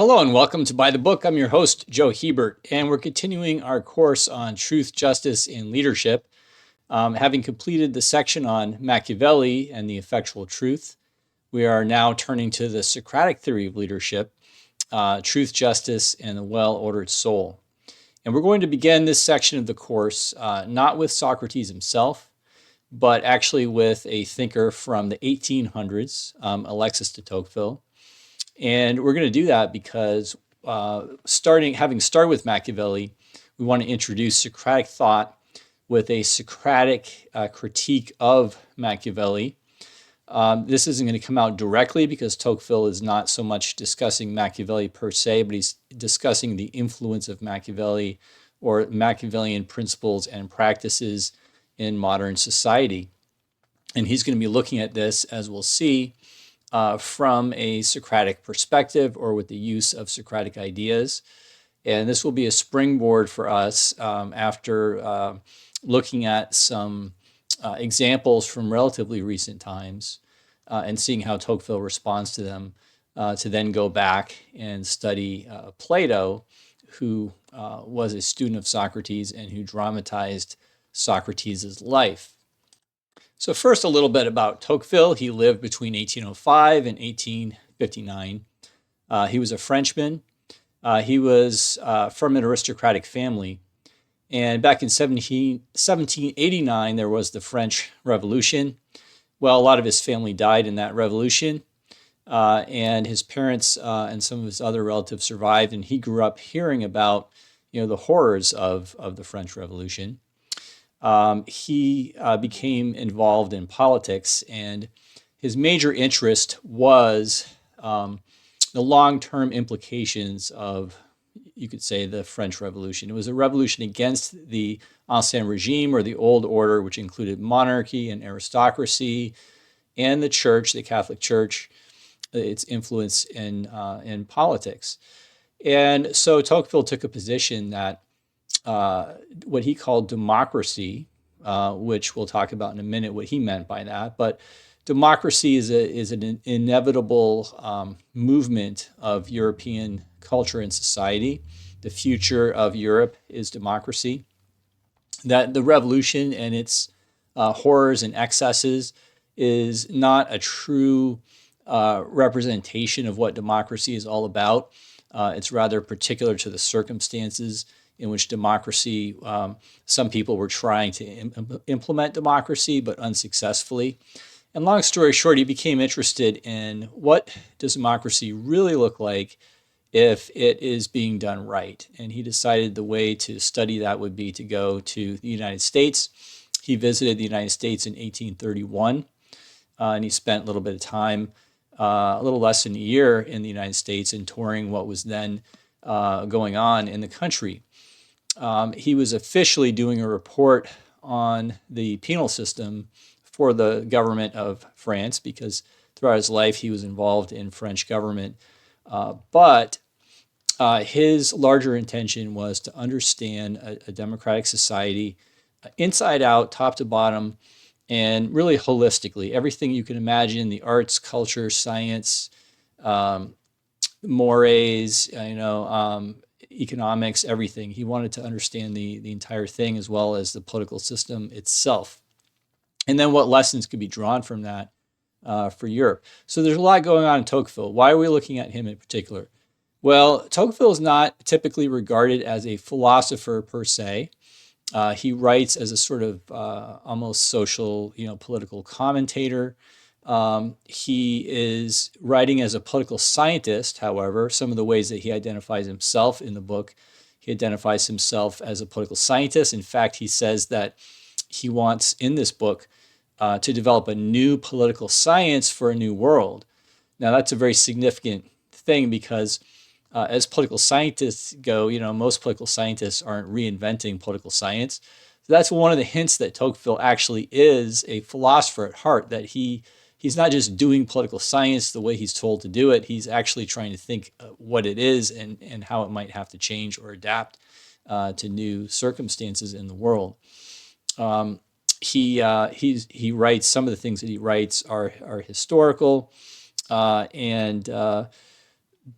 Hello and welcome to By the Book. I'm your host, Joe Hebert, and we're continuing our course on truth, justice, and leadership. Having completed the section on Machiavelli and the effectual truth, we are now turning to the Socratic theory of leadership, truth, justice, and the well-ordered soul. And we're going to begin this section of the course not with Socrates himself, but actually with a thinker from the 1800s, Alexis de Tocqueville. And we're going to do that because having started with Machiavelli, we want to introduce Socratic thought with a Socratic critique of Machiavelli. This isn't going to come out directly because Tocqueville is not so much discussing Machiavelli per se, but he's discussing the influence of Machiavelli or Machiavellian principles and practices in modern society. And he's going to be looking at this, as we'll see, from a Socratic perspective or with the use of Socratic ideas. And this will be a springboard for us after looking at some examples from relatively recent times and seeing how Tocqueville responds to them, to then go back and study Plato, who was a student of Socrates and who dramatized Socrates' life. So first, a little bit about Tocqueville. He lived between 1805 and 1859. He was a Frenchman. He was from an aristocratic family. And back in 1789, there was the French Revolution. Well, a lot of his family died in that revolution. And his parents and some of his other relatives survived. And he grew up hearing about, the horrors of the French Revolution. He became involved in politics, and his major interest was the long-term implications of, you could say, the French Revolution. It was a revolution against the Ancien regime, or the old order, which included monarchy and aristocracy, and the church, the Catholic Church, its influence in politics. And so Tocqueville took a position that what he called democracy, which we'll talk about in a minute what he meant by that. But democracy is an inevitable movement of European culture and society. The future of Europe is democracy. That the revolution and its horrors and excesses is not a true representation of what democracy is all about. It's rather particular to the circumstances in which democracy, some people were trying to implement democracy, but unsuccessfully. And long story short, he became interested in what does democracy really look like if it is being done right. And he decided the way to study that would be to go to the United States. He visited the United States in 1831, and he spent a little bit of time, a little less than a year in the United States, and touring what was then going on in the country. He was officially doing a report on the penal system for the government of France because throughout his life he was involved in French government. But his larger intention was to understand a democratic society inside out, top to bottom, and really holistically. Everything you can imagine, the arts, culture, science, mores, economics, everything. He wanted to understand the entire thing as well as the political system itself. And then what lessons could be drawn from that for Europe. So there's a lot going on in Tocqueville. Why are we looking at him in particular? Well, Tocqueville is not typically regarded as a philosopher per se. He writes as a sort of almost social, political commentator. He is writing as a political scientist, however. Some of the ways that he identifies himself in the book, he identifies himself as a political scientist. In fact, he says that he wants in this book to develop a new political science for a new world. Now, that's a very significant thing because as political scientists go, most political scientists aren't reinventing political science. So that's one of the hints that Tocqueville actually is a philosopher at heart, that he's not just doing political science the way he's told to do it. He's actually trying to think what it is and how it might have to change or adapt to new circumstances in the world. He writes, some of the things that he writes are historical,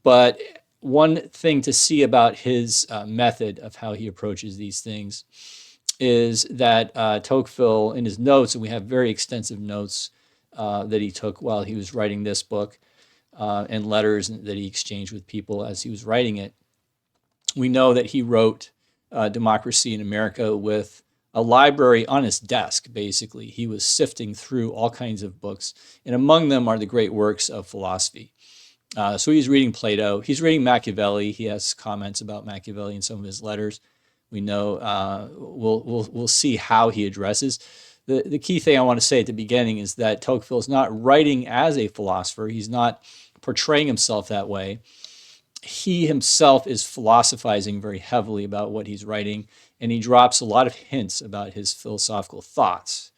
but one thing to see about his method of how he approaches these things is that Tocqueville, in his notes, and we have very extensive notes that he took while he was writing this book, and letters that he exchanged with people as he was writing it. We know that he wrote Democracy in America with a library on his desk, basically. He was sifting through all kinds of books, and among them are the great works of philosophy. So he's reading Plato. He's reading Machiavelli. He has comments about Machiavelli in some of his letters. We know we'll see how he addresses. The key thing I want to say at the beginning is that Tocqueville is not writing as a philosopher. He's not portraying himself that way. He himself is philosophizing very heavily about what he's writing, and he drops a lot of hints about his philosophical thoughts.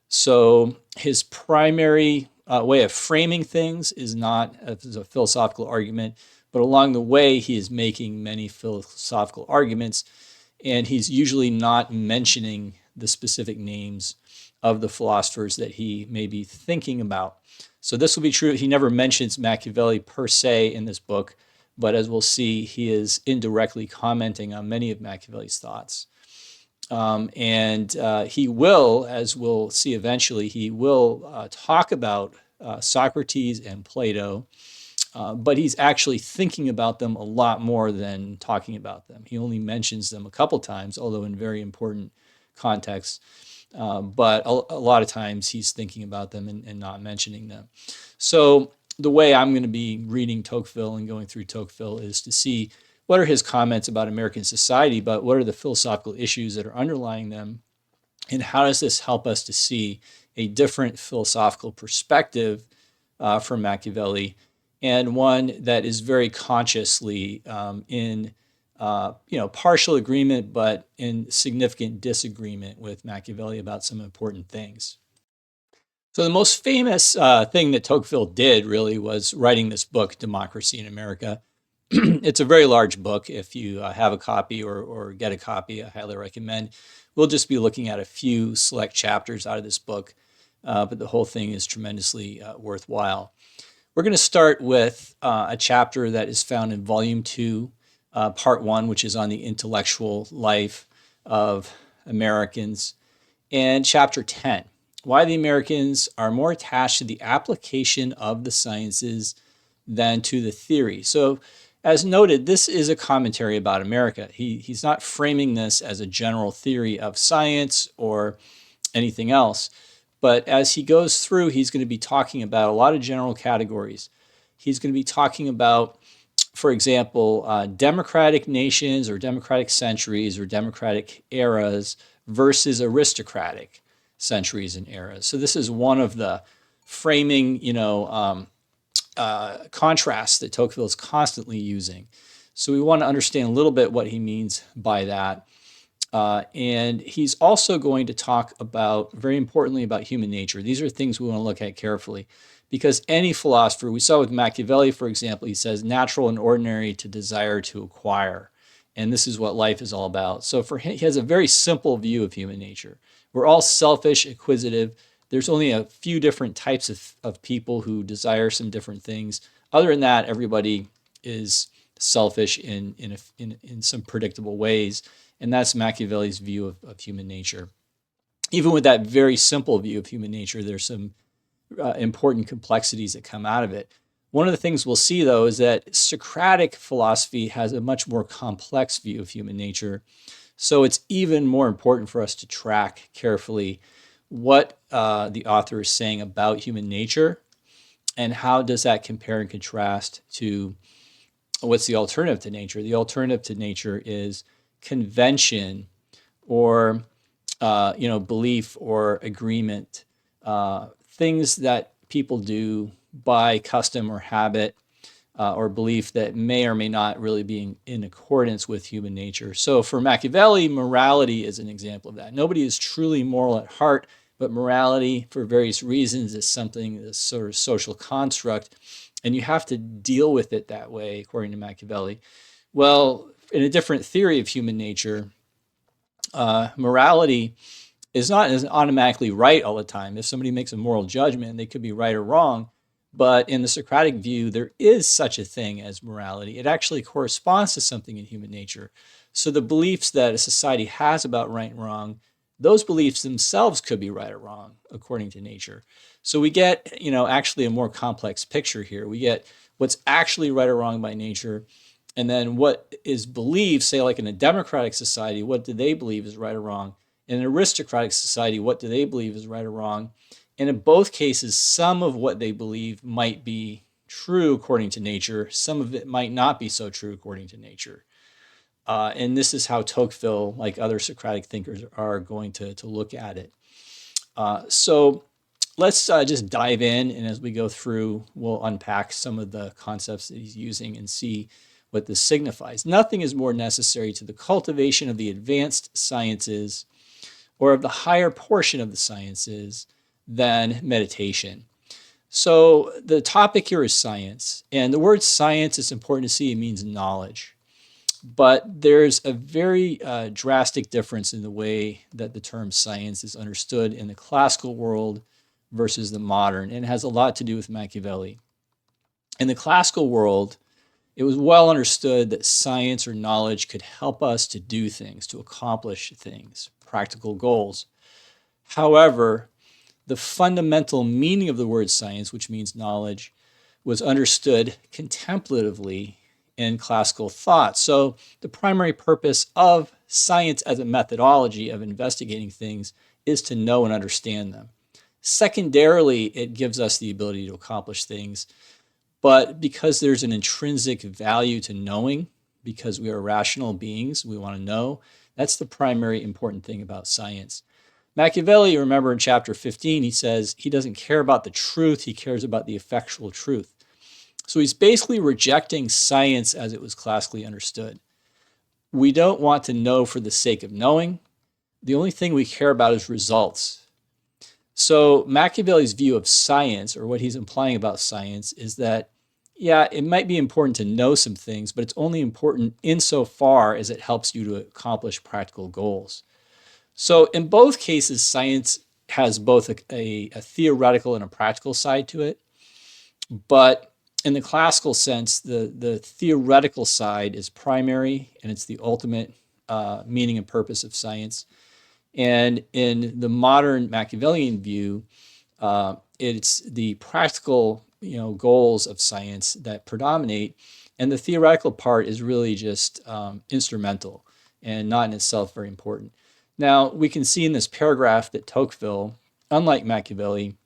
So his primary way of framing things is not as a philosophical argument, but along the way he is making many philosophical arguments, and he's usually not mentioning the specific names of the philosophers that he may be thinking about. So this will be true. He never mentions Machiavelli per se in this book, but as we'll see, he is indirectly commenting on many of Machiavelli's thoughts. And he will, as we'll see eventually, he will talk about Socrates and Plato, but he's actually thinking about them a lot more than talking about them. He only mentions them a couple times, although in very important contexts. But a lot of times he's thinking about them and not mentioning them. So the way I'm going to be reading Tocqueville and going through Tocqueville is to see what are his comments about American society, but what are the philosophical issues that are underlying them, and how does this help us to see a different philosophical perspective from Machiavelli, and one that is very consciously in partial agreement, but in significant disagreement with Machiavelli about some important things. So the most famous thing that Tocqueville did really was writing this book, Democracy in America. It's a very large book. If you have a copy or get a copy, I highly recommend. We'll just be looking at a few select chapters out of this book, but the whole thing is tremendously worthwhile. We're going to start with a chapter that is found in Volume 2, Part 1, which is on the intellectual life of Americans, and Chapter 10, why the Americans are more attached to the application of the sciences than to the theory. So, as noted, this is a commentary about America. He's not framing this as a general theory of science or anything else. But as he goes through, he's going to be talking about a lot of general categories. He's going to be talking about, for example, democratic nations or democratic centuries or democratic eras versus aristocratic centuries and eras. So this is one of the framing, contrasts that Tocqueville is constantly using. So we want to understand a little bit what he means by that. And he's also going to talk about, very importantly, about human nature. These are things we want to look at carefully, because any philosopher, we saw with Machiavelli, for example, he says natural and ordinary to desire to acquire. And this is what life is all about. So for him, he has a very simple view of human nature. We're all selfish, acquisitive. There's only a few different types of people who desire some different things. Other than that, everybody is selfish in some predictable ways. And that's Machiavelli's view of human nature. Even with that very simple view of human nature, there's some important complexities that come out of it. One of the things we'll see, though, is that Socratic philosophy has a much more complex view of human nature. So it's even more important for us to track carefully what the author is saying about human nature and how does that compare and contrast to what's the alternative to nature. The alternative to nature is convention or belief or agreement, things that people do by custom or habit or belief that may or may not really be in accordance with human nature. So for Machiavelli, morality is an example of that. Nobody is truly moral at heart, but morality, for various reasons, is something, this sort of social construct, and you have to deal with it that way, according to Machiavelli. Well, in a different theory of human nature, morality is not as automatically right all the time. If somebody makes a moral judgment, they could be right or wrong, But in the Socratic view, there is such a thing as morality. It actually corresponds to something in human nature. So the beliefs that a society has about right and wrong, those beliefs themselves could be right or wrong according to nature. So we get, actually a more complex picture here. We get what's actually right or wrong by nature, and then what is believed, say like in a democratic society, what do they believe is right or wrong? In an aristocratic society, what do they believe is right or wrong? And in both cases, some of what they believe might be true according to nature. Some of it might not be so true according to nature. And this is how Tocqueville, like other Socratic thinkers, are going to look at it. So let's just dive in. And as we go through, we'll unpack some of the concepts that he's using and see what this signifies. Nothing is more necessary to the cultivation of the advanced sciences or of the higher portion of the sciences than meditation. So the topic here is science. And the word science, is important to see, it means knowledge. But there's a very drastic difference in the way that the term science is understood in the classical world versus the modern. And it has a lot to do with Machiavelli. In the classical world, it was well understood that science or knowledge could help us to do things, to accomplish things, practical goals. However, the fundamental meaning of the word science, which means knowledge, was understood contemplatively in classical thought. So the primary purpose of science as a methodology of investigating things is to know and understand them. Secondarily, it gives us the ability to accomplish things. But because there's an intrinsic value to knowing, because we are rational beings, we want to know, that's the primary important thing about science. Machiavelli, remember in chapter 15, he says he doesn't care about the truth, he cares about the effectual truth. So he's basically rejecting science as it was classically understood. We don't want to know for the sake of knowing. The only thing we care about is results. So Machiavelli's view of science, or what he's implying about science, is that, yeah, it might be important to know some things, but it's only important insofar as it helps you to accomplish practical goals. So in both cases, science has both a theoretical and a practical side to it. But in the classical sense, the theoretical side is primary, and it's the ultimate meaning and purpose of science. And in the modern Machiavellian view, it's the practical, goals of science that predominate, and the theoretical part is really just instrumental and not in itself very important. Now, we can see in this paragraph that Tocqueville, unlike Machiavelli,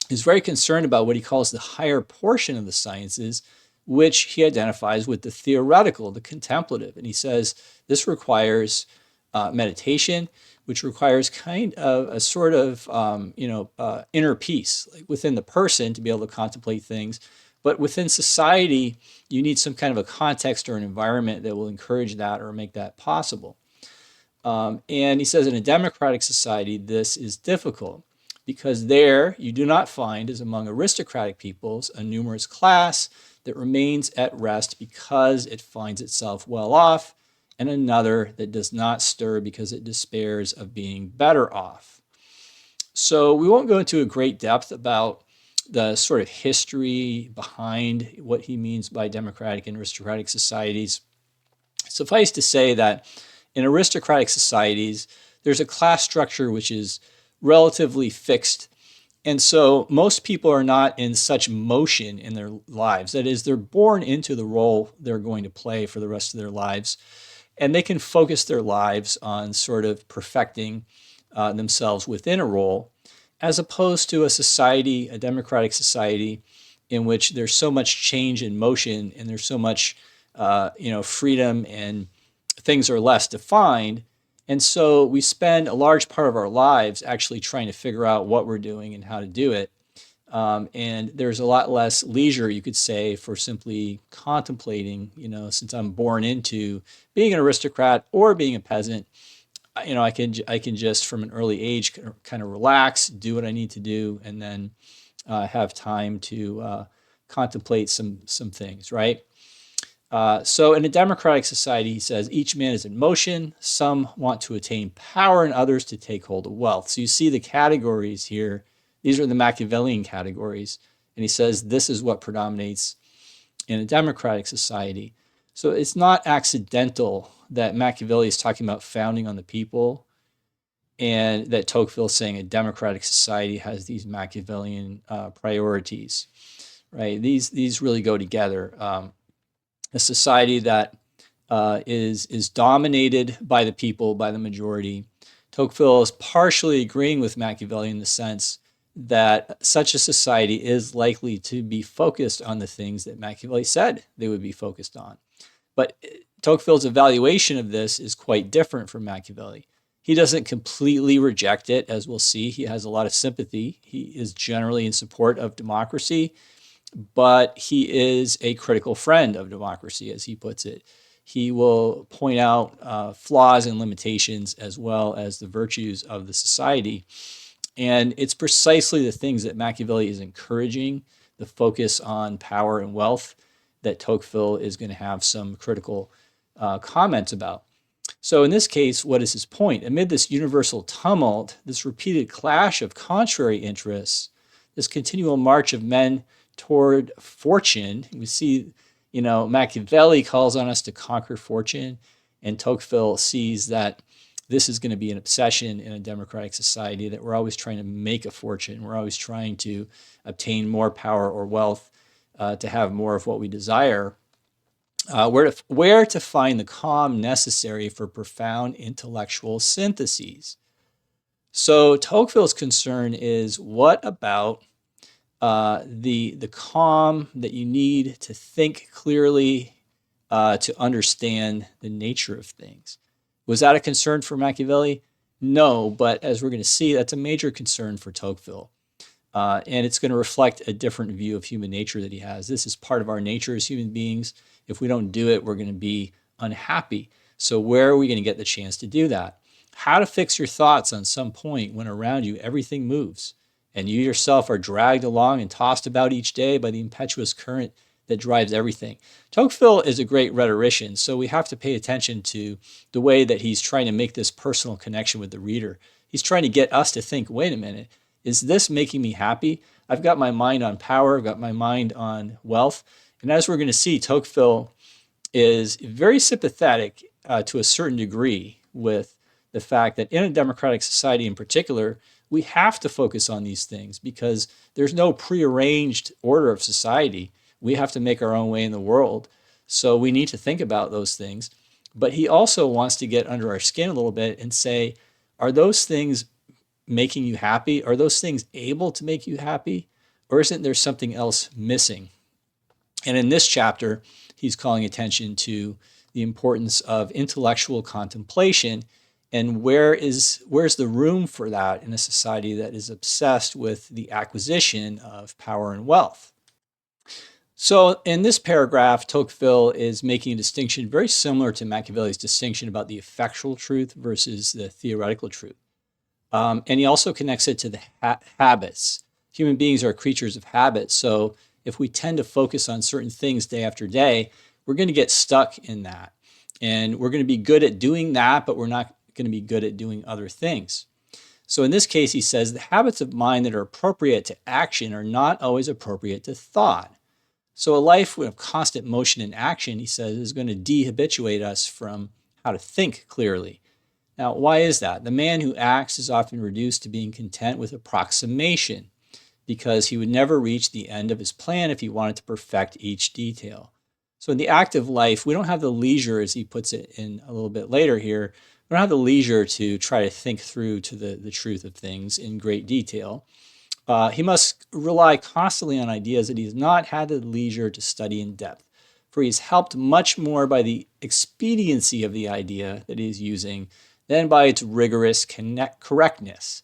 is very concerned about what he calls the higher portion of the sciences, which he identifies with the theoretical, the contemplative. And he says this requires meditation, which requires kind of a sort of, inner peace, like within the person to be able to contemplate things. But within society, you need some kind of a context or an environment that will encourage that or make that possible. And he says in a democratic society, this is difficult because there you do not find, as among aristocratic peoples, a numerous class that remains at rest because it finds itself well off, and another that does not stir because it despairs of being better off. So we won't go into a great depth about the sort of history behind what he means by democratic and aristocratic societies. Suffice to say that in aristocratic societies, there's a class structure which is relatively fixed. And so most people are not in such motion in their lives. That is, they're born into the role they're going to play for the rest of their lives. And they can focus their lives on sort of perfecting themselves within a role, as opposed to a society, a democratic society, in which there's so much change and motion and there's so much freedom and things are less defined. And so we spend a large part of our lives actually trying to figure out what we're doing and how to do it. And there's a lot less leisure, you could say, for simply contemplating, since I'm born into being an aristocrat or being a peasant, I can just from an early age kind of relax, do what I need to do, and then have time to contemplate some things, right? So in a democratic society, he says, each man is in motion. Some want to attain power and others to take hold of wealth. So you see the categories here. These are the Machiavellian categories. And he says this is what predominates in a democratic society. So it's not accidental that Machiavelli is talking about founding on the people, and that Tocqueville is saying a democratic society has these Machiavellian priorities, right? These really go together. A society that is dominated by the people, by the majority. Tocqueville is partially agreeing with Machiavelli in the sense that such a society is likely to be focused on the things that Machiavelli said they would be focused on. But Tocqueville's evaluation of this is quite different from Machiavelli. He doesn't completely reject it, as we'll see. He has a lot of sympathy. He is generally in support of democracy, but he is a critical friend of democracy, as he puts it. He will point out flaws and limitations as well as the virtues of the society. And it's precisely the things that Machiavelli is encouraging, the focus on power and wealth, that Tocqueville is going to have some critical comments about. So in this case, what is his point? Amid this universal tumult, this repeated clash of contrary interests, this continual march of men toward fortune, we see, Machiavelli calls on us to conquer fortune, and Tocqueville sees that this is going to be an obsession in a democratic society, that we're always trying to make a fortune. We're always trying to obtain more power or wealth, to have more of what we desire. Where to find the calm necessary for profound intellectual syntheses. So Tocqueville's concern is, what about the calm that you need to think clearly, to understand the nature of things? Was that a concern for Machiavelli? No, but as we're going to see, that's a major concern for Tocqueville. And it's going to reflect a different view of human nature that he has. This is part of our nature as human beings. If we don't do it, we're going to be unhappy. So where are we going to get the chance to do that? How to fix your thoughts on some point when around you everything moves, and you yourself are dragged along and tossed about each day by the impetuous current that drives everything. Tocqueville is a great rhetorician, so we have to pay attention to the way that he's trying to make this personal connection with the reader. He's trying to get us to think, wait a minute, is this making me happy? I've got my mind on power, I've got my mind on wealth. And as we're going to see, Tocqueville is very sympathetic to a certain degree with the fact that in a democratic society in particular, we have to focus on these things because there's no prearranged order of society. We have to make our own way in the world. So we need to think about those things. But he also wants to get under our skin a little bit and say, are those things making you happy? Are those things able to make you happy? Or isn't there something else missing? And in this chapter, he's calling attention to the importance of intellectual contemplation, and where's the room for that in a society that is obsessed with the acquisition of power and wealth. So in this paragraph, Tocqueville is making a distinction very similar to Machiavelli's distinction about the effectual truth versus the theoretical truth. And he also connects it to the habits. Human beings are creatures of habit, so if we tend to focus on certain things day after day, we're going to get stuck in that. And we're going to be good at doing that, but we're not going to be good at doing other things. So in this case, he says the habits of mind that are appropriate to action are not always appropriate to thought. So a life of constant motion and action, he says, is going to dehabituate us from how to think clearly. Now, why is that? The man who acts is often reduced to being content with approximation, because he would never reach the end of his plan if he wanted to perfect each detail. So in the active life, we don't have the leisure, as he puts it in a little bit later here, we don't have the leisure to try to think through to the truth of things in great detail. He must rely constantly on ideas that he has not had the leisure to study in depth, for he is helped much more by the expediency of the idea that he is using than by its rigorous correctness.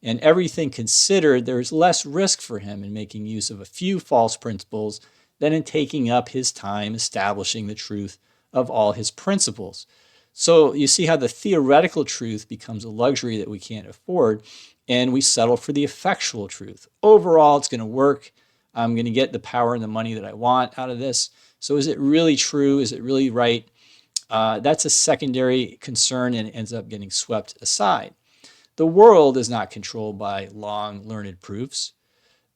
And everything considered, there is less risk for him in making use of a few false principles than in taking up his time establishing the truth of all his principles. So you see how the theoretical truth becomes a luxury that we can't afford, and we settle for the effectual truth. Overall, it's going to work. I'm going to get the power and the money that I want out of this. So is it really true? Is it really right? That's a secondary concern and ends up getting swept aside. The world is not controlled by long, learned proofs.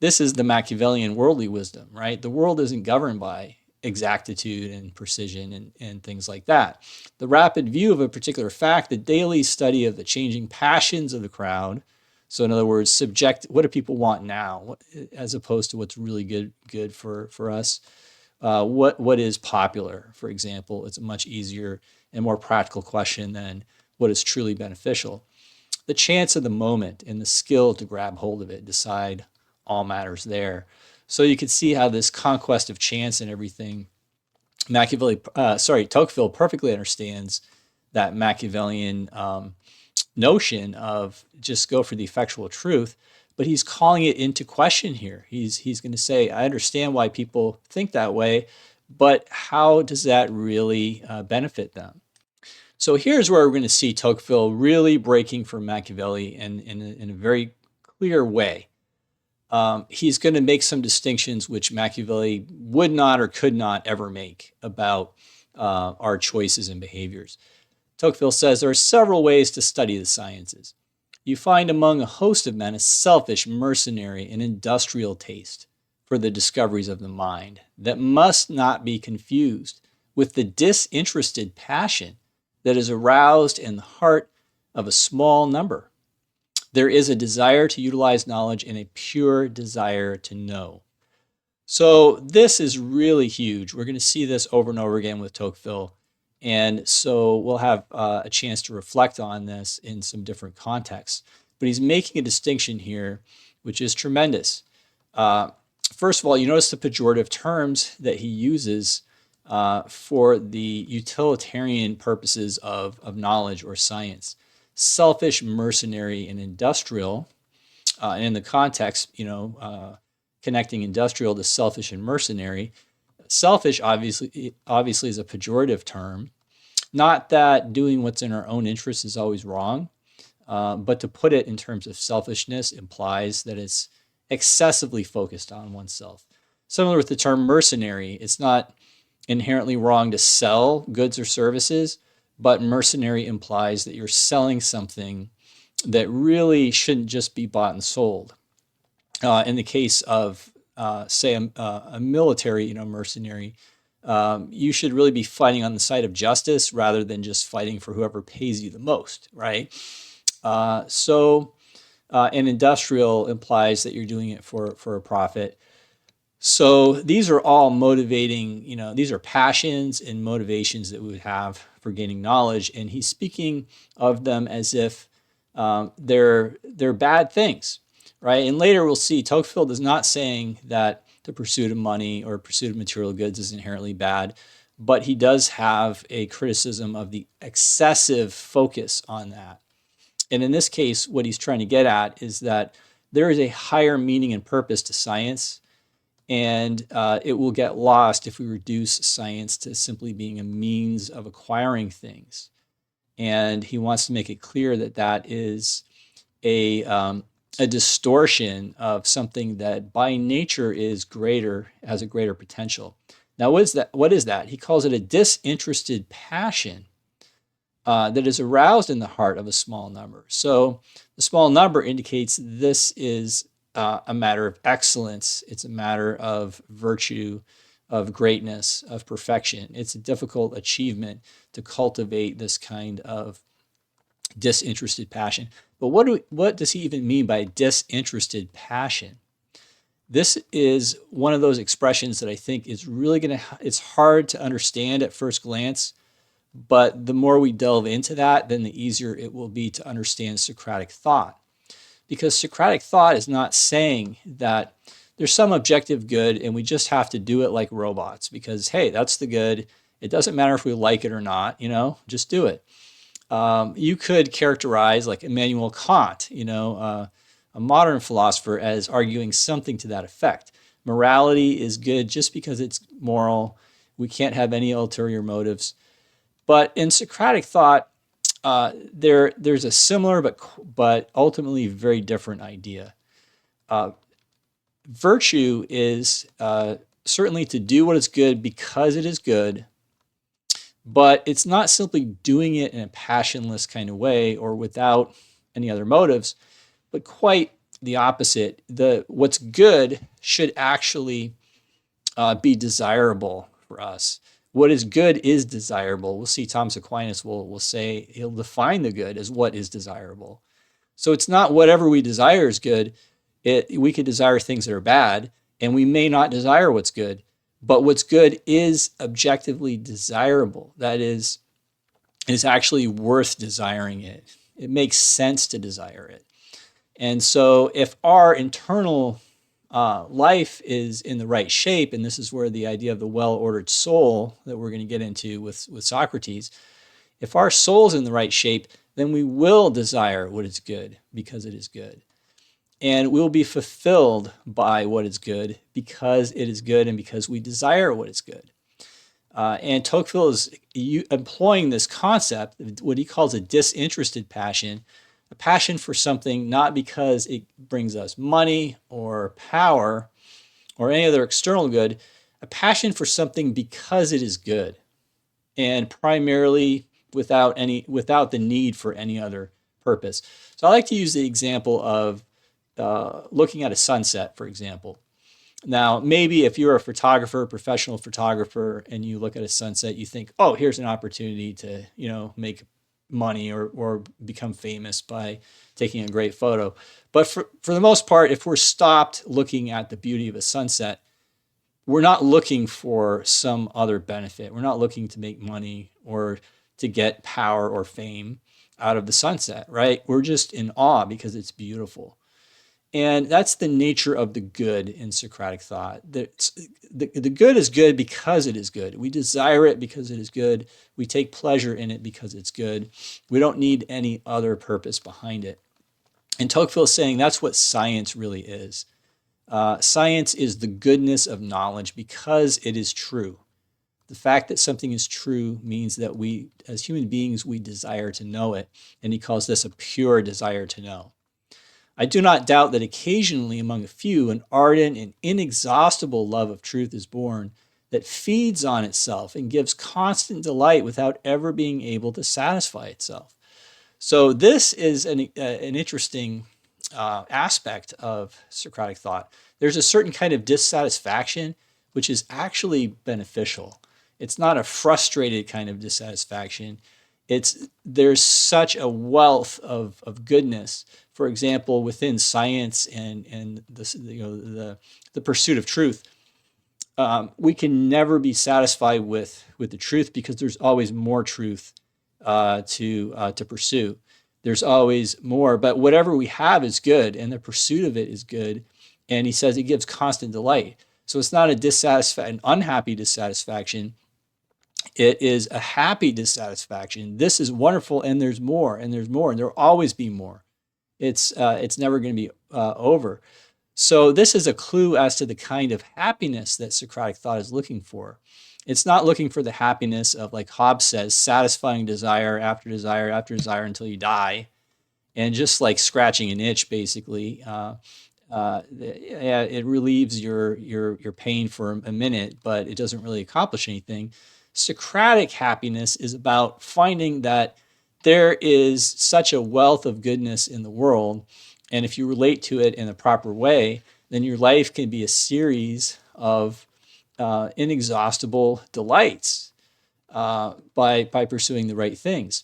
This is the Machiavellian worldly wisdom, right? The world isn't governed by exactitude and precision and things like that. The rapid view of a particular fact, the daily study of the changing passions of the crowd. So in other words, what do people want now, as opposed to what's really good for us? What is popular, for example? It's a much easier and more practical question than what is truly beneficial. The chance of the moment and the skill to grab hold of it, decide all matters there. So you can see how this conquest of chance and everything, Tocqueville perfectly understands that Machiavellian notion of just go for the effectual truth, but he's calling it into question here. He's going to say, I understand why people think that way, but how does that really benefit them? So here's where we're going to see Tocqueville really breaking from Machiavelli in a very clear way. He's going to make some distinctions which Machiavelli would not or could not ever make about our choices and behaviors. Tocqueville says there are several ways to study the sciences. You find among a host of men a selfish, mercenary, and industrial taste for the discoveries of the mind that must not be confused with the disinterested passion that is aroused in the heart of a small number. There is a desire to utilize knowledge and a pure desire to know. So this is really huge. We're going to see this over and over again with Tocqueville. And so we'll have a chance to reflect on this in some different contexts. But he's making a distinction here, which is tremendous. First of all, you notice the pejorative terms that he uses for the utilitarian purposes of knowledge or science. Selfish, mercenary, and industrial. And in the context, connecting industrial to selfish and mercenary. Selfish, obviously, is a pejorative term. Not that doing what's in our own interest is always wrong, but to put it in terms of selfishness implies that it's excessively focused on oneself. Similar with the term mercenary, it's not inherently wrong to sell goods or services, but mercenary implies that you're selling something that really shouldn't just be bought and sold. In the case of, say, a military, mercenary, you should really be fighting on the side of justice rather than just fighting for whoever pays you the most, right? And industrial implies that you're doing it for a profit. So these are all motivating, these are passions and motivations that we would have for gaining knowledge. And he's speaking of them as if they're bad things, right? And later we'll see Tocqueville is not saying that the pursuit of money or pursuit of material goods is inherently bad, but he does have a criticism of the excessive focus on that. And in this case, what he's trying to get at is that there is a higher meaning and purpose to science, and it will get lost if we reduce science to simply being a means of acquiring things. And he wants to make it clear that that is a distortion of something that by nature is greater, has a greater potential. Now, what is that? He calls it a disinterested passion that is aroused in the heart of a small number. So the small number indicates this is a matter of excellence. It's a matter of virtue, of greatness, of perfection. It's a difficult achievement to cultivate this kind of disinterested passion. But what does he even mean by disinterested passion? This is one of those expressions that I think is really it's hard to understand at first glance, but the more we delve into that, then the easier it will be to understand Socratic thought. Because Socratic thought is not saying that there's some objective good and we just have to do it like robots because, hey, that's the good. It doesn't matter if we like it or not, just do it. You could characterize like Immanuel Kant, a modern philosopher, as arguing something to that effect. Morality is good just because it's moral. We can't have any ulterior motives. But in Socratic thought, there's a similar but ultimately very different idea. Virtue is certainly to do what is good because it is good, but it's not simply doing it in a passionless kind of way or without any other motives, but quite the opposite. What's good should actually be desirable for us. What is good is desirable. We'll see Thomas Aquinas will say, he'll define the good as what is desirable. So it's not whatever we desire is good. We could desire things that are bad, and we may not desire what's good, but what's good is objectively desirable. That is actually worth desiring it. It makes sense to desire it. And so if our internal life is in the right shape, and this is where the idea of the well-ordered soul that we're going to get into with Socrates, if our soul's in the right shape, then we will desire what is good because it is good. And we'll be fulfilled by what is good because it is good and because we desire what is good. And Tocqueville is employing this concept, what he calls a disinterested passion, a passion for something not because it brings us money or power or any other external good, a passion for something because it is good, and primarily without the need for any other purpose. So I like to use the example of looking at a sunset, for example. Now, maybe if you're a photographer, professional photographer, and you look at a sunset, you think, oh, here's an opportunity to, make money or become famous by taking a great photo. But for the most part, if we're stopped looking at the beauty of a sunset, we're not looking for some other benefit. We're not looking to make money or to get power or fame out of the sunset, right? We're just in awe because it's beautiful. And that's the nature of the good in Socratic thought. The good is good because it is good. We desire it because it is good. We take pleasure in it because it's good. We don't need any other purpose behind it. And Tocqueville is saying that's what science really is. Science is the goodness of knowledge because it is true. The fact that something is true means that we, as human beings, we desire to know it. And he calls this a pure desire to know. I do not doubt that occasionally among a few, an ardent and inexhaustible love of truth is born that feeds on itself and gives constant delight without ever being able to satisfy itself. So this is an interesting aspect of Socratic thought. There's a certain kind of dissatisfaction which is actually beneficial. It's not a frustrated kind of dissatisfaction. There's such a wealth of goodness. For example, within science and the pursuit of truth, we can never be satisfied with the truth because there's always more truth to pursue. There's always more, but whatever we have is good, and the pursuit of it is good. And he says it gives constant delight. So it's not an unhappy dissatisfaction. It is a happy dissatisfaction. This is wonderful, and there's more, and there's more, and there will always be more. It's never going to be over. So this is a clue as to the kind of happiness that Socratic thought is looking for. It's not looking for the happiness of, like Hobbes says, satisfying desire after desire after desire until you die, and just like scratching an itch, basically. It relieves your pain for a minute, but it doesn't really accomplish anything. Socratic happiness is about finding that there is such a wealth of goodness in the world, and if you relate to it in a proper way, then your life can be a series of inexhaustible delights by pursuing the right things.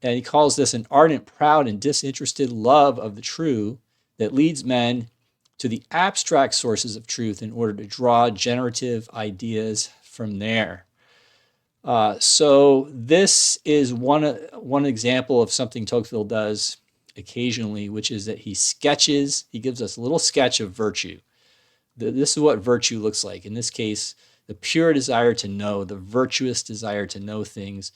And he calls this an ardent, proud, and disinterested love of the true that leads men to the abstract sources of truth in order to draw generative ideas from there. So this is one example of something Tocqueville does occasionally, which is that he gives us a little sketch of virtue. This is what virtue looks like. In this case, the pure desire to know, the virtuous desire to know things.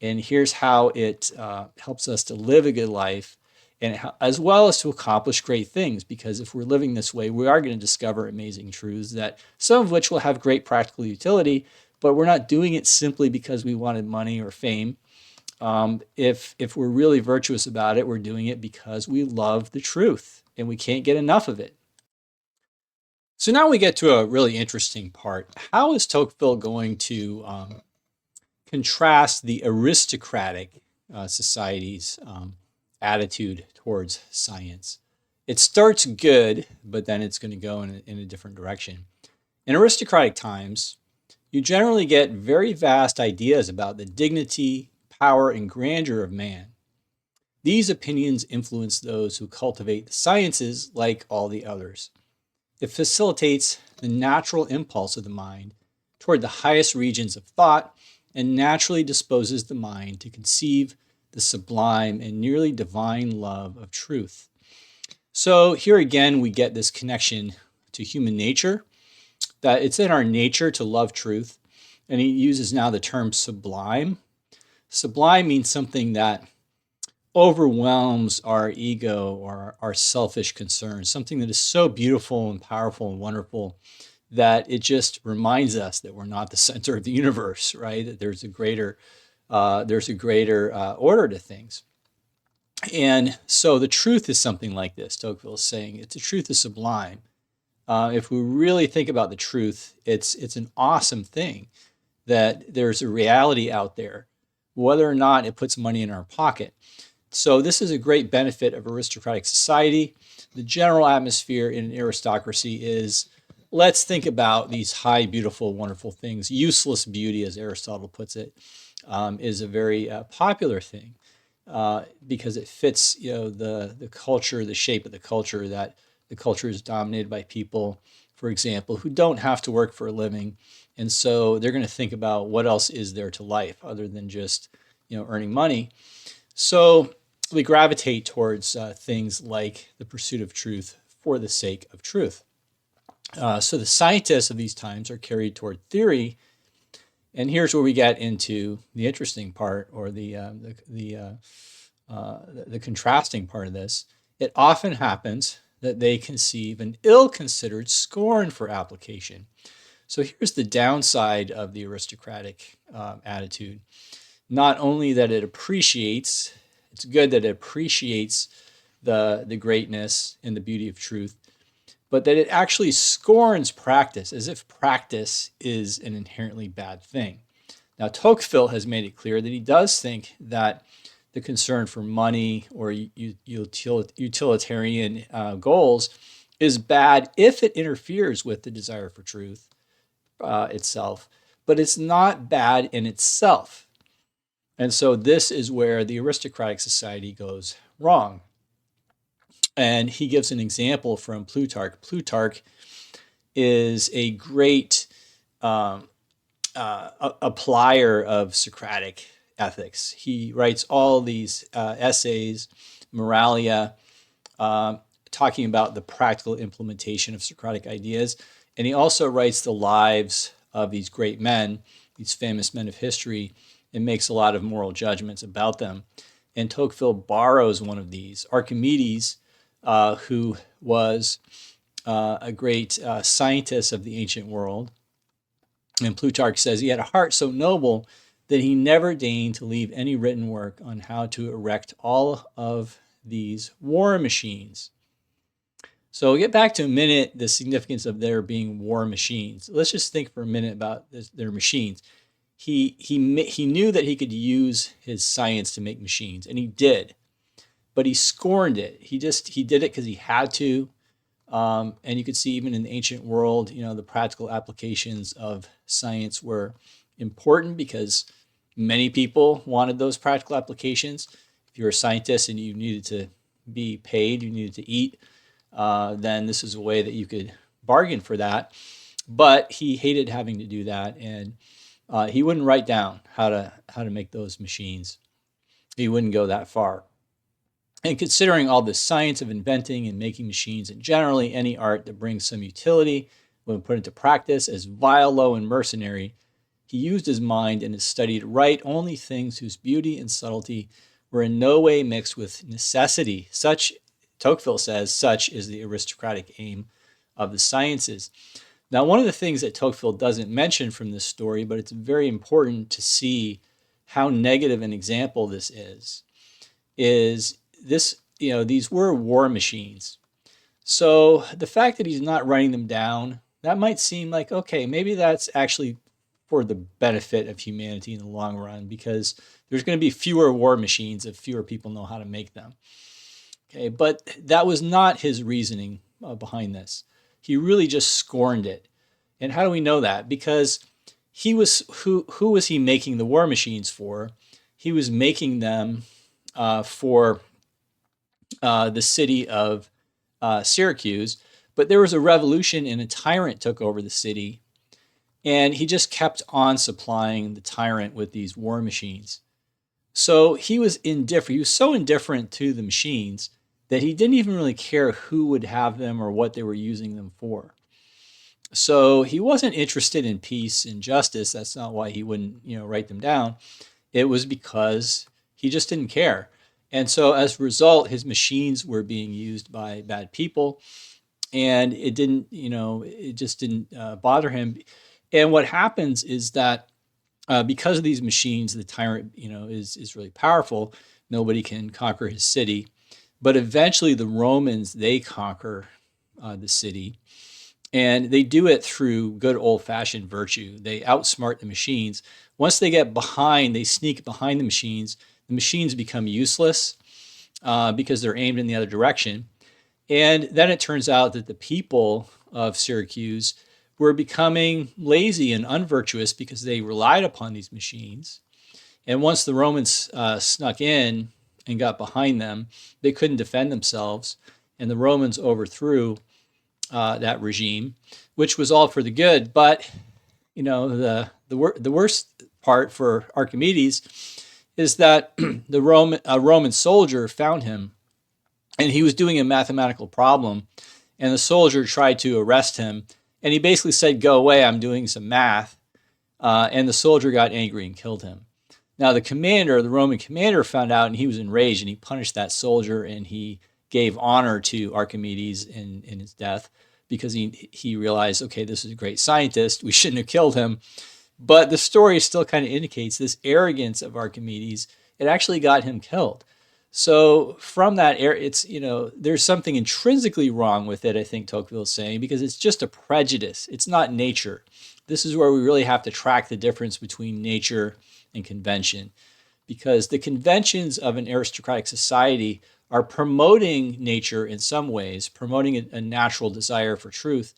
And here's how it helps us to live a good life, and as well as to accomplish great things. Because if we're living this way, we are going to discover amazing truths, that some of which will have great practical utility, but we're not doing it simply because we wanted money or fame. If we're really virtuous about it, we're doing it because we love the truth and we can't get enough of it. So now we get to a really interesting part. How is Tocqueville going to contrast the aristocratic society's attitude towards science? It starts good, but then it's going to go in a different direction. In aristocratic times, you generally get very vast ideas about the dignity, power, and grandeur of man. These opinions influence those who cultivate the sciences like all the others. It facilitates the natural impulse of the mind toward the highest regions of thought and naturally disposes the mind to conceive the sublime and nearly divine love of truth. So here again, we get this connection to human nature, that it's in our nature to love truth. And he uses now the term sublime. Sublime means something that overwhelms our ego or our selfish concerns, something that is so beautiful and powerful and wonderful that it just reminds us that we're not the center of the universe, right? That there's a greater order to things. And so the truth is something like this. Tocqueville is saying the truth is sublime. If we really think about the truth, it's an awesome thing that there's a reality out there, whether or not it puts money in our pocket. So this is a great benefit of aristocratic society. The general atmosphere in an aristocracy is, let's think about these high, beautiful, wonderful things. Useless beauty, as Aristotle puts it, is a very popular thing because it fits, the culture, the shape of the culture, that the culture is dominated by people, for example, who don't have to work for a living. And so they're going to think about what else is there to life other than just, earning money. So we gravitate towards things like the pursuit of truth for the sake of truth. So the scientists of these times are carried toward theory, and here's where we get into the interesting part, or the contrasting part of this. It often happens that they conceive an ill-considered scorn for application. So here's the downside of the aristocratic attitude. Not only that it's good that it appreciates the greatness and the beauty of truth, but that it actually scorns practice, as if practice is an inherently bad thing. Now, Tocqueville has made it clear that he does think that the concern for money or utilitarian goals is bad if it interferes with the desire for truth itself, but it's not bad in itself. And so this is where the aristocratic society goes wrong. And he gives an example from Plutarch. Plutarch is a great applier of Socratic ethics. He writes all these essays, Moralia, talking about the practical implementation of Socratic ideas. And he also writes the lives of these great men, these famous men of history, and makes a lot of moral judgments about them. And Tocqueville borrows one of these, Archimedes, who was a great scientist of the ancient world. And Plutarch says he had a heart so noble that he never deigned to leave any written work on how to erect all of these war machines. So we'll get back to a minute the significance of there being war machines. Let's just think for a minute about their machines. He knew that he could use his science to make machines, and he did, but he scorned it. He did it because he had to. And you could see even in the ancient world, the practical applications of science were important because many people wanted those practical applications. If you were a scientist and you needed to be paid, you needed to eat, then this is a way that you could bargain for that. But he hated having to do that, and he wouldn't write down how to make those machines. He wouldn't go that far. And considering all the science of inventing and making machines, and generally any art that brings some utility when put into practice, as vile, low, and mercenary, he used his mind and has studied to write only things whose beauty and subtlety were in no way mixed with necessity. Such, Tocqueville says, such is the aristocratic aim of the sciences. Now, one of the things that Tocqueville doesn't mention from this story, but it's very important to see how negative an example this is this, these were war machines. So the fact that he's not writing them down, that might seem like, okay, maybe that's actually for the benefit of humanity in the long run, because there's going to be fewer war machines if fewer people know how to make them. Okay, but that was not his reasoning behind this. He really just scorned it. And how do we know that? Because he was who was he making the war machines for? He was making them for the city of Syracuse, but there was a revolution and a tyrant took over the city, and he just kept on supplying the tyrant with these war machines. So he was indifferent. He was so indifferent to the machines that he didn't even really care who would have them or what they were using them for. So he wasn't interested in peace and justice. That's not why he wouldn't, write them down. It was because he just didn't care. And so as a result, his machines were being used by bad people, and it just didn't bother him. And what happens is that because of these machines, the tyrant, is really powerful. Nobody can conquer his city, but eventually the Romans, they conquer the city, and they do it through good old-fashioned virtue. They outsmart the machines. Once they get behind, they sneak behind the machines become useless because they're aimed in the other direction. And then it turns out that the people of Syracuse were becoming lazy and unvirtuous because they relied upon these machines. And once the Romans snuck in and got behind them, they couldn't defend themselves. And the Romans overthrew that regime, which was all for the good. But the worst part for Archimedes is that a Roman soldier found him, and he was doing a mathematical problem, and the soldier tried to arrest him, and he basically said, "Go away, I'm doing some math," and the soldier got angry and killed him. Now the Roman commander found out, and he was enraged, and he punished that soldier, and he gave honor to Archimedes in his death, because he realized, okay, this is a great scientist, we shouldn't have killed him. But the story still kind of indicates this arrogance of Archimedes. It actually got him killed. So from that, there's something intrinsically wrong with it, I think Tocqueville is saying, because it's just a prejudice. It's not nature. This is where we really have to track the difference between nature and convention, because the conventions of an aristocratic society are promoting nature in some ways, promoting a natural desire for truth,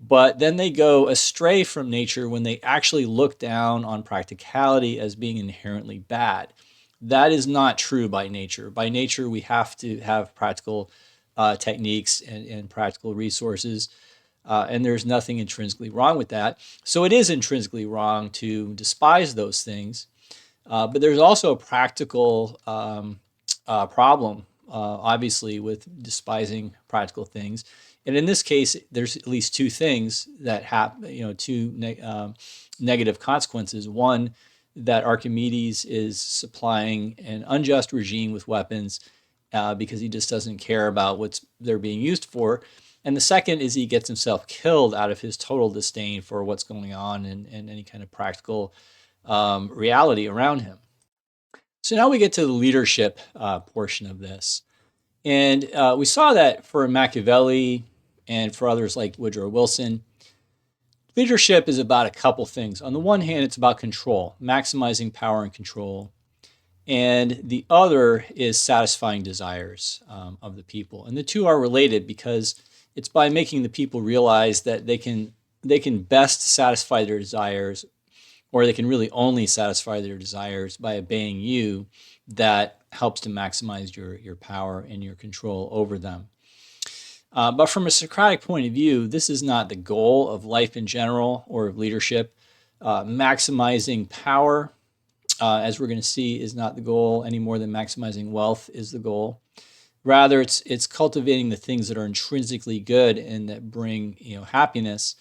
but then they go astray from nature when they actually look down on practicality as being inherently bad. That is not true by nature. By nature, we have to have practical techniques and practical resources, and there's nothing intrinsically wrong with that. So it is intrinsically wrong to despise those things, but there's also a practical problem, obviously, with despising practical things. And in this case, there's at least two things that happen, negative consequences. One, that Archimedes is supplying an unjust regime with weapons because he just doesn't care about what they're being used for. And the second is he gets himself killed out of his total disdain for what's going on and any kind of practical reality around him. So now we get to the leadership portion of this. And we saw that for Machiavelli and for others like Woodrow Wilson, leadership is about a couple things. On the one hand, it's about control, maximizing power and control. And the other is satisfying desires of the people. And the two are related because it's by making the people realize that they can best satisfy their desires, or they can really only satisfy their desires by obeying you, that helps to maximize your power and your control over them. But from a Socratic point of view, this is not the goal of life in general or of leadership. Maximizing power, as we're going to see, is not the goal any more than maximizing wealth is the goal. Rather, it's cultivating the things that are intrinsically good and that bring happiness.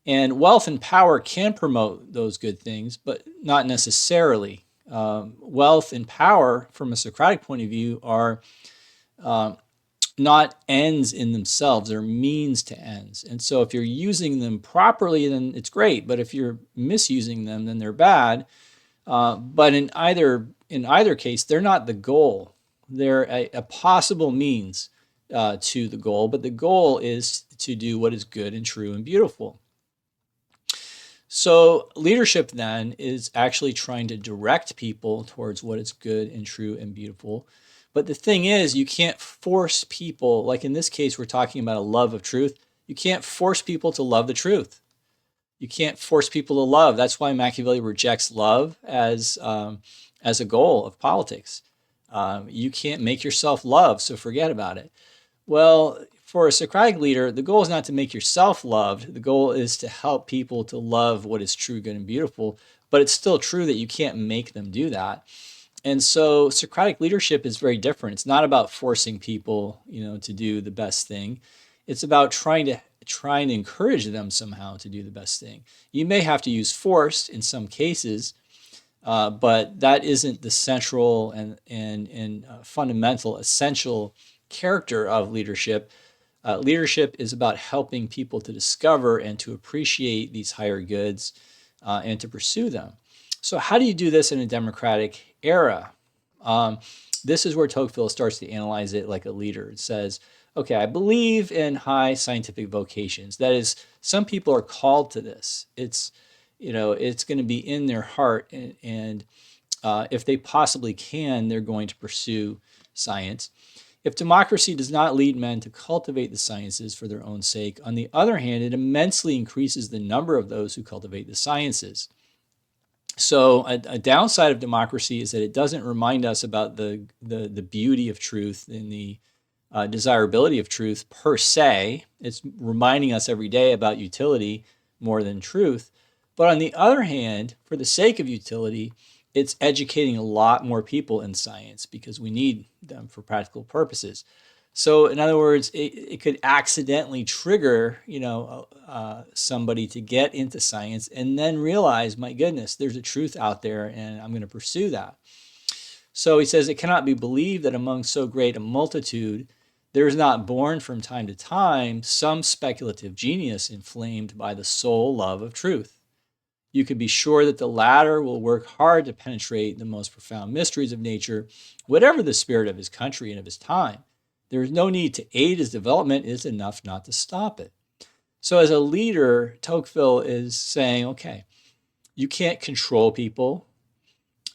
And wealth and power can promote those good things, but not necessarily. Wealth and power, from a Socratic point of view, are not ends in themselves. They're means to ends. And so if you're using them properly, then it's great. But if you're misusing them, then they're bad. But in either case, they're not the goal. They're a possible means to the goal. But the goal is to do what is good and true and beautiful. So leadership then is actually trying to direct people towards what is good and true and beautiful, But the thing is, you can't force people, like in this case, we're talking about a love of truth. You can't force people to love the truth. You can't force people to love. That's why Machiavelli rejects love as a goal of politics. You can't make yourself love, so forget about it. Well, for a Socratic leader, the goal is not to make yourself loved. The goal is to help people to love what is true, good, and beautiful. But it's still true that you can't make them do that. And so Socratic leadership is very different. It's not about forcing people, to do the best thing. It's about trying to encourage them somehow to do the best thing. You may have to use force in some cases, but that isn't the central and fundamental, essential character of leadership. Leadership is about helping people to discover and to appreciate these higher goods and to pursue them. So how do you do this in a democratic era? This is where Tocqueville starts to analyze it like a leader. It says, okay, I believe in high scientific vocations. That is, some people are called to this. It's going to be in their heart, and if they possibly can, they're going to pursue science. If democracy does not lead men to cultivate the sciences for their own sake, on the other hand, it immensely increases the number of those who cultivate the sciences. So a downside of democracy is that it doesn't remind us about the beauty of truth and the desirability of truth per se. It's reminding us every day about utility more than truth. But on the other hand, for the sake of utility, it's educating a lot more people in science because we need them for practical purposes. So in other words, it could accidentally trigger, somebody to get into science and then realize, my goodness, there's a truth out there and I'm going to pursue that. So he says, it cannot be believed that among so great a multitude, there is not born from time to time some speculative genius inflamed by the sole love of truth. You can be sure that the latter will work hard to penetrate the most profound mysteries of nature, whatever the spirit of his country and of his time. There is no need to aid his development. It is enough not to stop it. So as a leader, Tocqueville is saying, okay, you can't control people.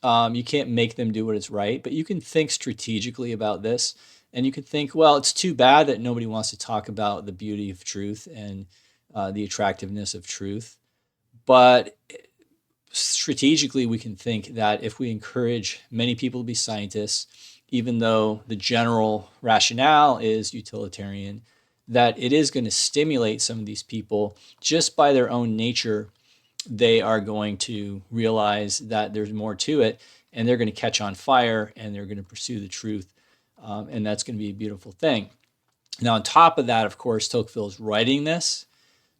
You can't make them do what is right, but you can think strategically about this. And you can think, well, it's too bad that nobody wants to talk about the beauty of truth and the attractiveness of truth. But strategically, we can think that if we encourage many people to be scientists, even though the general rationale is utilitarian, that it is going to stimulate some of these people just by their own nature. They are going to realize that there's more to it, and they're going to catch on fire, and they're going to pursue the truth, and that's going to be a beautiful thing. Now, on top of that, of course, Tocqueville is writing this.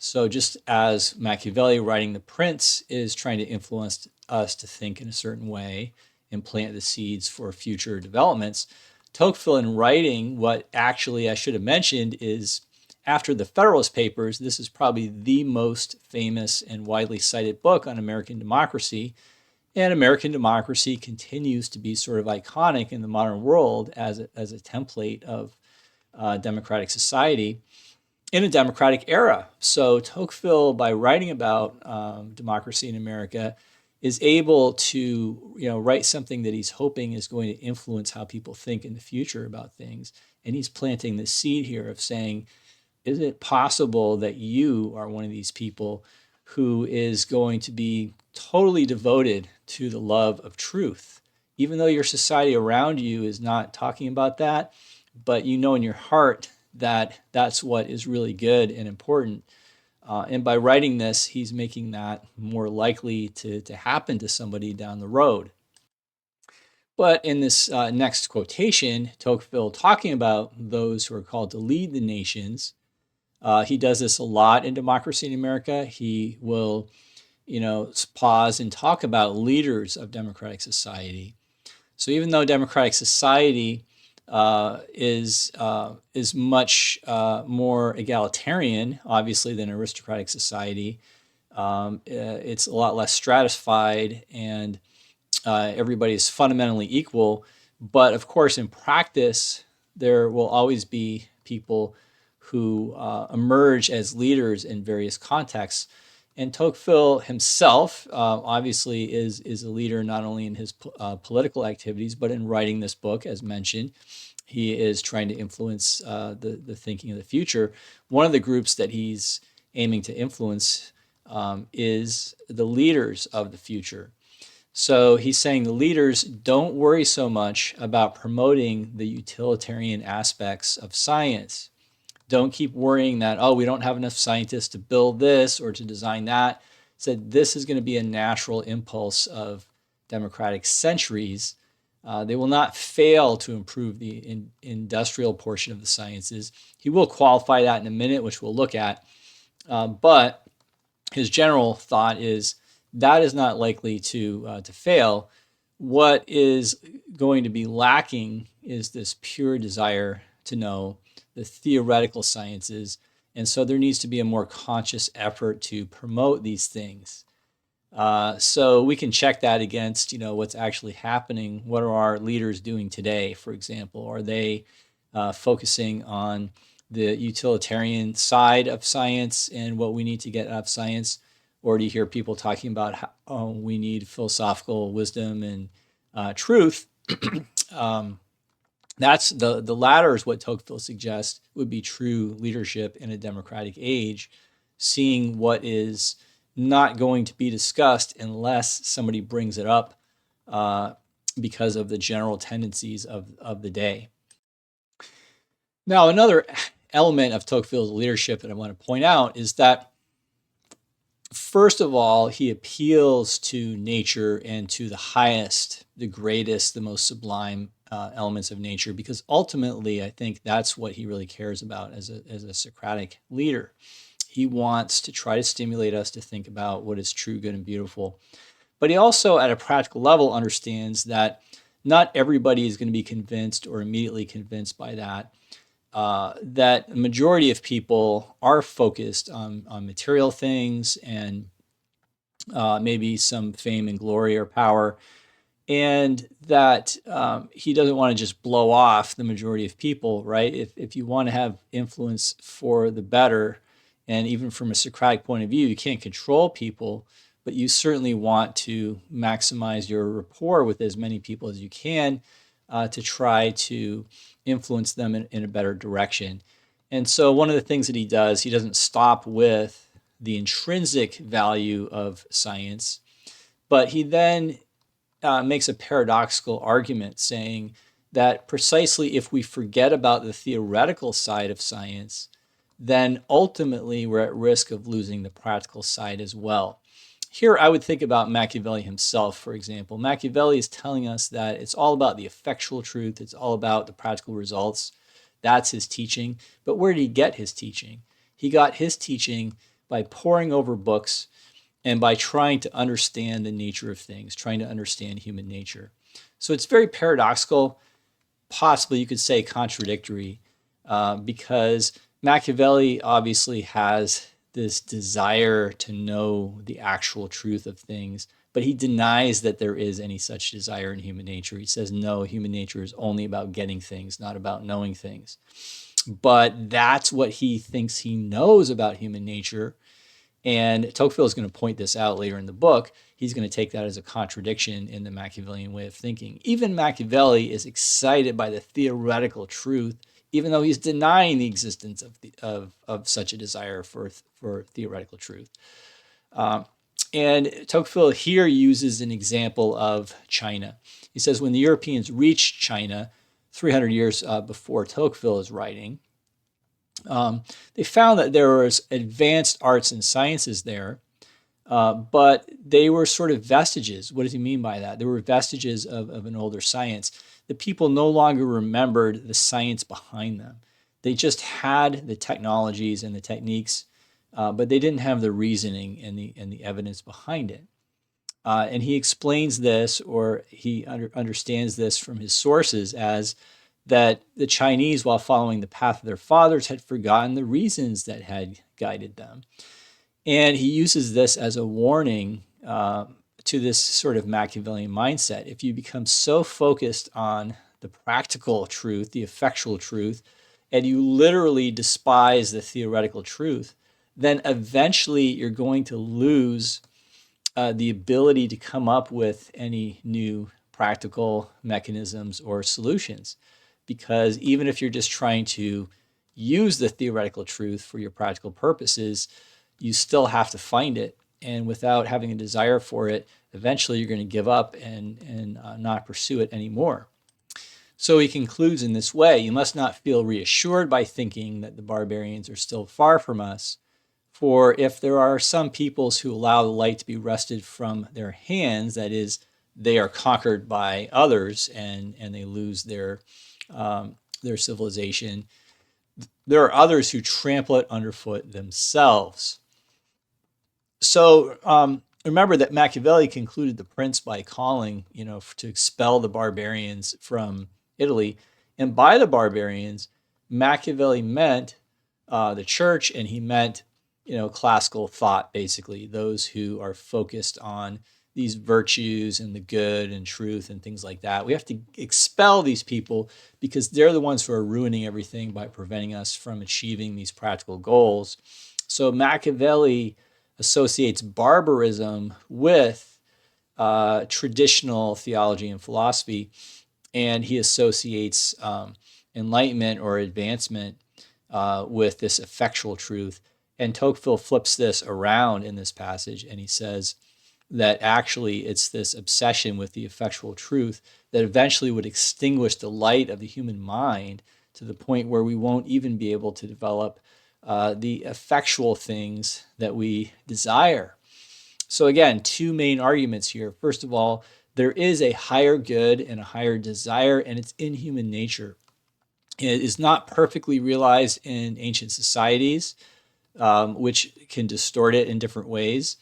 So just as Machiavelli writing The Prince is trying to influence us to think in a certain way and plant the seeds for future developments, Tocqueville in writing what actually I should have mentioned is after the Federalist Papers, this is probably the most famous and widely cited book on American democracy. And American democracy continues to be sort of iconic in the modern world as a template of democratic society in a democratic era. So Tocqueville, by writing about democracy in America, is able to write something that he's hoping is going to influence how people think in the future about things. And he's planting the seed here of saying, is it possible that you are one of these people who is going to be totally devoted to the love of truth, even though your society around you is not talking about that, but you know in your heart that that's what is really good and important. And by writing this, he's making that more likely to happen to somebody down the road. But in this next quotation, Tocqueville talking about those who are called to lead the nations, he does this a lot in Democracy in America. He will, pause and talk about leaders of democratic society. So even though democratic society is much more egalitarian, obviously, than aristocratic society, it's a lot less stratified, and everybody is fundamentally equal. But of course, in practice, there will always be people who emerge as leaders in various contexts. And Tocqueville himself, obviously, is a leader not only in his political activities, but in writing this book, as mentioned. He is trying to influence the thinking of the future. One of the groups that he's aiming to influence is the leaders of the future. So he's saying the leaders don't worry so much about promoting the utilitarian aspects of science. Don't keep worrying that, oh, we don't have enough scientists to build this or to design that. Said this is going to be a natural impulse of democratic centuries. They will not fail to improve the industrial portion of the sciences. He will qualify that in a minute, which we'll look at. But his general thought is that is not likely to fail. What is going to be lacking is this pure desire to know the theoretical sciences. And so there needs to be a more conscious effort to promote these things. So we can check that against, what's actually happening. What are our leaders doing today, for example? Are they focusing on the utilitarian side of science and what we need to get out of science? Or do you hear people talking about how we need philosophical wisdom and truth? That's the latter is what Tocqueville suggests would be true leadership in a democratic age, seeing what is not going to be discussed unless somebody brings it up because of the general tendencies of the day. Now, another element of Tocqueville's leadership that I want to point out is that, first of all, he appeals to nature and to the highest, the greatest, the most sublime elements of nature, because ultimately, I think that's what he really cares about as a Socratic leader. He wants to try to stimulate us to think about what is true, good, and beautiful. But he also, at a practical level, understands that not everybody is going to be convinced or immediately convinced by that. That the majority of people are focused on material things and maybe some fame and glory or power, and that he doesn't want to just blow off the majority of people, right? If you want to have influence for the better, and even from a Socratic point of view, you can't control people, but you certainly want to maximize your rapport with as many people as you can to try to influence them in a better direction. And so one of the things that he does, he doesn't stop with the intrinsic value of science, but he then makes a paradoxical argument saying that precisely if we forget about the theoretical side of science, then ultimately we're at risk of losing the practical side as well. Here, I would think about Machiavelli himself, for example. Machiavelli is telling us that it's all about the effectual truth. It's all about the practical results. That's his teaching. But where did he get his teaching? He got his teaching by poring over books and by trying to understand the nature of things, trying to understand human nature. So it's very paradoxical, possibly you could say contradictory, because Machiavelli obviously has this desire to know the actual truth of things, but he denies that there is any such desire in human nature. He says, no, human nature is only about getting things, not about knowing things. But that's what he thinks he knows about human nature. And Tocqueville is going to point this out later in the book. He's going to take that as a contradiction in the Machiavellian way of thinking. Even Machiavelli is excited by the theoretical truth, even though he's denying the existence of such a desire for theoretical truth. And Tocqueville here uses an example of China. He says when the Europeans reached China 300 years before Tocqueville is writing, they found that there was advanced arts and sciences there, but they were sort of vestiges. What does he mean by that? They were vestiges of an older science. The people no longer remembered the science behind them. They just had the technologies and the techniques, but they didn't have the reasoning and the evidence behind it. And he explains this, or he understands this from his sources as that the Chinese, while following the path of their fathers, had forgotten the reasons that had guided them. And he uses this as a warning to this sort of Machiavellian mindset. If you become so focused on the practical truth, the effectual truth, and you literally despise the theoretical truth, then eventually you're going to lose the ability to come up with any new practical mechanisms or solutions. Because even if you're just trying to use the theoretical truth for your practical purposes, you still have to find it. And without having a desire for it, eventually you're going to give up and not pursue it anymore. So he concludes in this way: you must not feel reassured by thinking that the barbarians are still far from us. For if there are some peoples who allow the light to be wrested from their hands, that is, they are conquered by others and they lose their civilization, there are others who trample it underfoot themselves. So remember that Machiavelli concluded The Prince by calling, to expel the barbarians from Italy. And by the barbarians, Machiavelli meant the church, and he meant classical thought, basically, those who are focused on these virtues and the good and truth and things like that. We have to expel these people because they're the ones who are ruining everything by preventing us from achieving these practical goals. So Machiavelli associates barbarism with traditional theology and philosophy, and he associates enlightenment or advancement with this effectual truth. And Tocqueville flips this around in this passage, and he says that actually it's this obsession with the effectual truth that eventually would extinguish the light of the human mind to the point where we won't even be able to develop the effectual things that we desire. So again, two main arguments here. First of all, there is a higher good and a higher desire, and it's in human nature. It is not perfectly realized in ancient societies, which can distort it in different ways.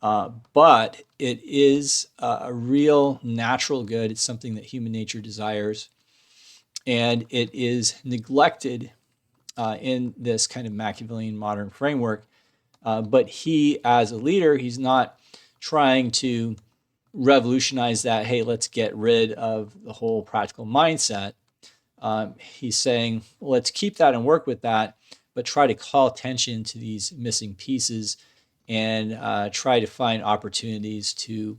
But it is a real natural good. It's something that human nature desires. And it is neglected in this kind of Machiavellian modern framework. But he, as a leader, he's not trying to revolutionize that, hey, let's get rid of the whole practical mindset. He's saying, well, let's keep that and work with that, but try to call attention to these missing pieces and try to find opportunities to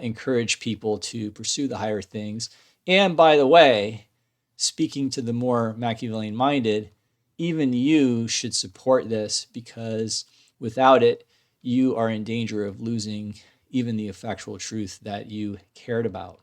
encourage people to pursue the higher things. And by the way, speaking to the more Machiavellian minded, even you should support this, because without it, you are in danger of losing even the effectual truth that you cared about.